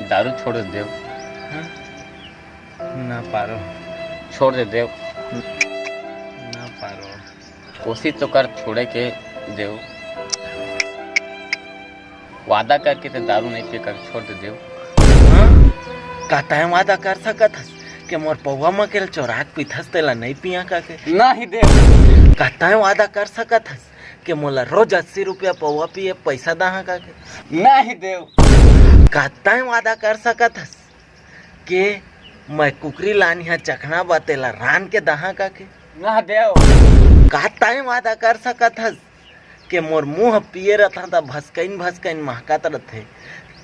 दारू छोड़ दे देव। ना पारो। छोड़ दे देव। ना पारो। कोशिश तो कर छोड़े के देव। वादा करके तो दारू नहीं पी कर छोड़ दे देव। का तय वादा कर सकत हस कि मोर पौवा मकेल चोराक पीथस तेला नहीं पिया का के? नहीं देव। का तय वादा कर सकत हस कि मोला रोज 80 रुपया पौवा पिए पैसा दहा का के? नहीं देव। का तय वादा कर सकत हस कि मैं कुकरी लानी है चखना बतेला रान के दहा का के? ना देव। का तय वादा कर सकत हस कि मोर मुंह पिए रहता था भसकइन महकात रहते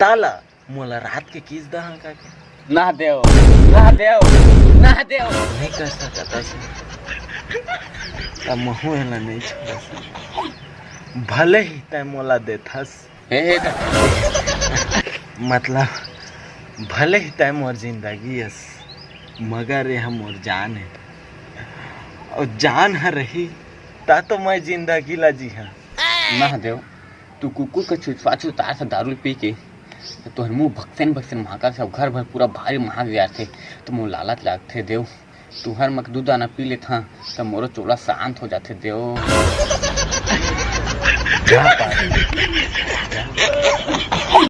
ताला मोला रात के किस दहा का के? ना देव। ना देव। ना देव। नहीं कर सकत हस तब महू एला नहीं छोड़ सकत। भले ही तय मोला देथस मतलब भले ही तय मोर जिंदगी हस मगर यह मोर जान है और जान है रही ता तो मैं जिंदगी ला जी हाँ। ना देव। तू कुकुर का छुछवाछू उतार से दारू पी के तो मुँह भक्सन महका सब घर भर पूरा भारी महक गया थे तो मुँह लालच लागते देव। तू हर मक दूध दाना पी लेता तो मोरो चोला शांत हो जाते देव।